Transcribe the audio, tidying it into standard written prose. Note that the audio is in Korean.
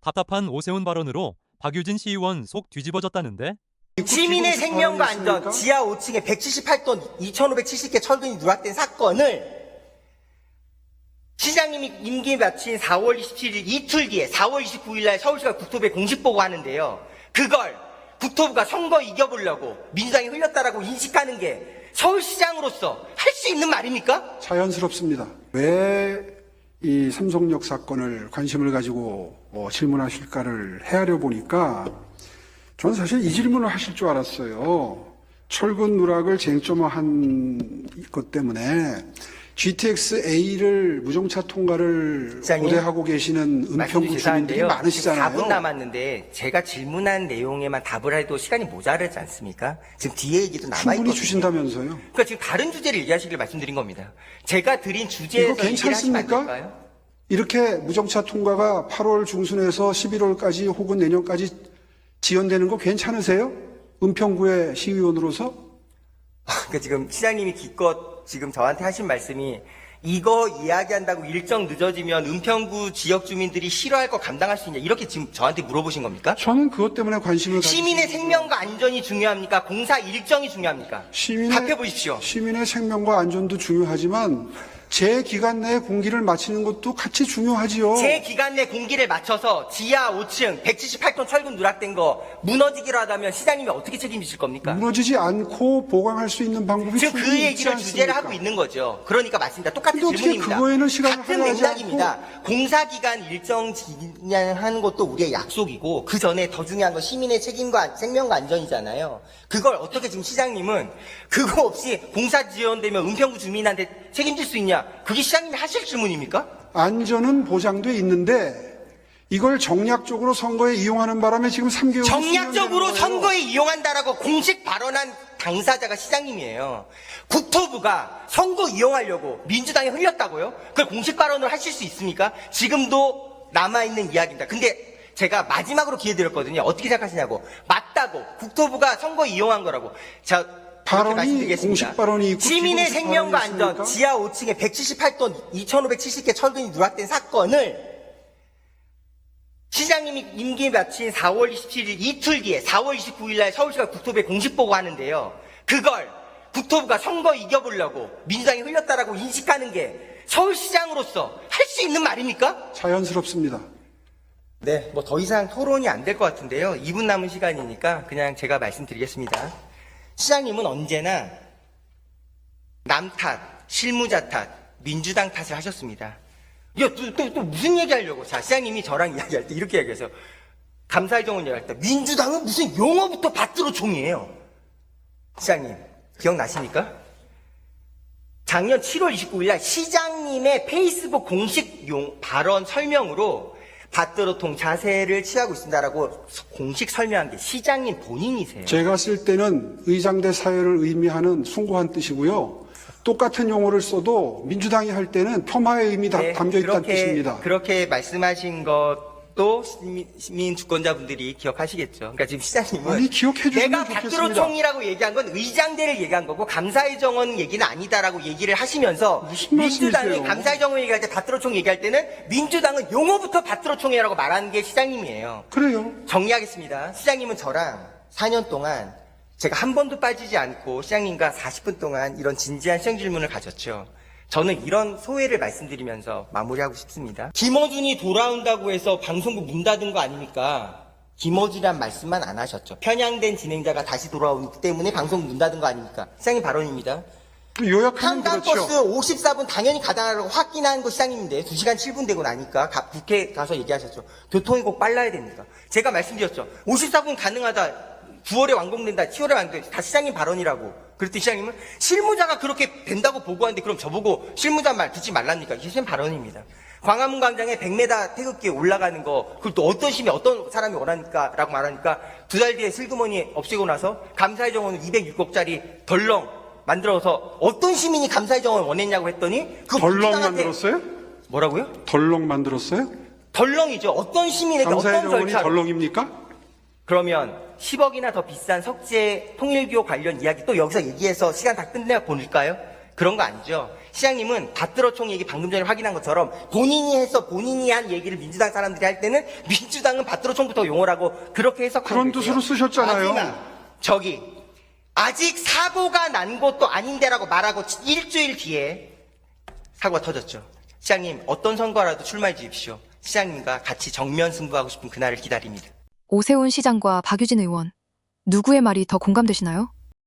답답한 오세훈 발언으로 박유진 시의원 속 뒤집어졌다는데? 시민의 생명과 안전, 지하 5층에 178톤 2,570개 철근이 누락된 사건을 시장님이 임기 마친 4월 27일 이틀 뒤에 4월 29일 날 서울시가 국토부에 공식 보고하는데요. 그걸 국토부가 선거 이겨보려고 민주당이 흘렸다라고 인식하는 게 서울시장으로서 할 수 있는 말입니까? 자연스럽습니다. 왜 이 삼성역 사건을 관심을 가지고 질문하실까를 헤아려 보니까 저는 사실 이 질문을 하실 줄 알았어요. 철근 누락을 쟁점화한 것 때문에 GTX-A를 무정차 통과를 고대하고 계시는 은평구 주민들이 많으시잖아요. 4분 남았는데 제가 질문한 내용에만 답을 해도 시간이 모자르지 않습니까? 지금 뒤에 얘기도 남아있거든요. 충분히 주신다면서요. 그러니까 지금 다른 주제를 얘기하시길 말씀드린 겁니다. 제가 드린 주제에서 이거 괜찮습니까? 이렇게 무정차 통과가 8월 중순에서 11월까지 혹은 내년까지 지연되는 거 괜찮으세요? 은평구의 시의원으로서? 그러니까 지금 시장님이 기껏 지금 저한테 하신 말씀이 이거 이야기한다고 일정 늦어지면 은평구 지역 주민들이 싫어할 거 감당할 수 있냐 이렇게 지금 저한테 물어보신 겁니까? 저는 그것 때문에 관심을 가지고 시민의 생명과 안전이 중요합니까? 공사 일정이 중요합니까? 답해 보십시오. 시민의 생명과 안전도 중요하지만 제 기간 내에 공기를 마치는 것도 같이 중요하지요. 제 기간 내 공기를 맞춰서 지하 5층 178톤 철근 누락된 거 무너지기로 하다면 시장님이 어떻게 책임지실 겁니까? 무너지지 않고 보강할 수 있는 방법이 지금 그 충분히 얘기를 있지 주제를 않습니까? 하고 있는 거죠. 그러니까 맞습니다. 똑같은 근데 어떻게 질문입니다. 그거에는 시간을 같은 할애하지 맥락입니다. 공사 기간 일정 진행하는 것도 우리의 약속이고 그 전에 더 중요한 건 시민의 책임과 생명과 안전이잖아요. 그걸 어떻게 지금 시장님은 그거 없이 공사 지연되면 은평구 주민한테 책임질 수 있냐? 그게 시장님이 하실 질문입니까? 안전은 보장돼 있는데 이걸 정략적으로 선거에 이용하는 바람에 지금 3개월 정략적으로 선거에 이용한다라고 공식 발언한 당사자가 시장님이에요. 국토부가 선거 이용하려고 민주당에 흘렸다고요? 그걸 공식 발언을 하실 수 있습니까? 지금도 남아있는 이야기입니다. 근데 제가 마지막으로 기회 드렸거든요. 어떻게 생각하시냐고. 맞다고. 국토부가 선거 이용한 거라고. 자, 발언이 공식 발언이 있고 시민의 비공식 생명과 발언이 안전, 있습니까? 지하 5층에 178톤 2,570개 철근이 누락된 사건을 시장님이 임기 마친 4월 27일 이틀 뒤에 4월 29일 날 서울시가 국토부에 공식 보고하는데요. 그걸 국토부가 선거 이겨보려고 민주당이 흘렸다라고 인식하는 게 서울시장으로서 할 수 있는 말입니까? 자연스럽습니다. 네, 뭐 더 이상 토론이 안 될 것 같은데요. 2분 남은 시간이니까 그냥 제가 말씀드리겠습니다. 시장님은 언제나 남 탓, 실무자 탓, 민주당 탓을 하셨습니다. 또 무슨 얘기 하려고? 자, 시장님이 저랑 이야기할 때 이렇게 얘기해서 감사의 정원 이야기할 때 민주당은 무슨 용어부터 받들어 총이에요. 시장님, 기억나십니까? 작년 7월 29일 날 시장님의 페이스북 공식 발언 설명으로 밭들어통 자세를 취하고 있습니다라고 공식 설명한 게 시장님 본인이세요. 제가 쓸 때는 의장대 사회를 의미하는 숭고한 뜻이고요. 똑같은 용어를 써도 민주당이 할 때는 폄하의 의미 담겨 있다는 뜻입니다. 그렇게 말씀하신 것도 시민 주권자분들이 기억하시겠죠. 그러니까 지금 시장님은 아니, 기억해 주시면 내가 좋겠습니다. 밭들어총이라고 얘기한 건 의장대를 얘기한 거고 감사의 정원 얘기는 아니다라고 얘기를 하시면서 무슨 민주당이 말씀이세요? 감사의 정원 얘기할 때 밭들어총 얘기할 때는 민주당은 용어부터 밭들어총이라고 말하는 게 시장님이에요. 그래요. 정리하겠습니다. 시장님은 저랑 4년 동안 제가 한 번도 빠지지 않고 시장님과 40분 동안 이런 진지한 시정 질문을 가졌죠. 저는 이런 소회를 말씀드리면서 마무리하고 싶습니다. 김어준이 돌아온다고 해서 방송국 문 닫은 거 아닙니까? 김어준이란 말씀만 안 하셨죠. 편향된 진행자가 다시 돌아오기 때문에 방송국 문 닫은 거 아닙니까? 시장님 발언입니다. 요약하면 그렇죠. 한강버스 54분 당연히 가다라고 확인한 거 시장님인데 2시간 7분 되고 나니까 국회 가서 얘기하셨죠. 교통이 꼭 빨라야 됩니다. 제가 말씀드렸죠. 54분 가능하다. 9월에 완공된다, 10월에 완공된다, 다 시장님 발언이라고. 그랬더니 시장님은 실무자가 그렇게 된다고 보고하는데 그럼 저보고 실무자 말 듣지 말랍니까? 이게 시장 발언입니다. 광화문 광장에 100m 태극기 올라가는 거, 그걸 또 어떤 심이 어떤 사람이 원하니까 라고 말하니까 2달 뒤에 슬그머니 없애고 나서 감사의 정원을 206억짜리 덜렁 만들어서 어떤 시민이 감사의 정원을 원했냐고 했더니 그 덜렁 만들었어요? 뭐라고요? 덜렁 만들었어요? 덜렁이죠. 어떤 시민에게 감사의 어떤 정원이 절차 덜렁입니까? 그러면 10억이나 더 비싼 석재 통일교 관련 이야기 또 여기서 얘기해서 시간 다 끝내야 보낼까요? 그런 거 아니죠. 시장님은 받들어 총 얘기 방금 전에 확인한 것처럼 본인이 해서 본인이 한 얘기를 민주당 사람들이 할 때는 민주당은 받들어 총부터 용어라고 그렇게 해석하고 그런 계세요. 뜻으로 쓰셨잖아요. 마지막, 저기 아직 사고가 난 것도 아닌데라고 말하고 일주일 뒤에 사고가 터졌죠. 시장님 어떤 선거라도 출마해 주십시오. 시장님과 같이 정면 승부하고 싶은 그날을 기다립니다. 오세훈 시장과 박유진 의원, 누구의 말이 더 공감되시나요?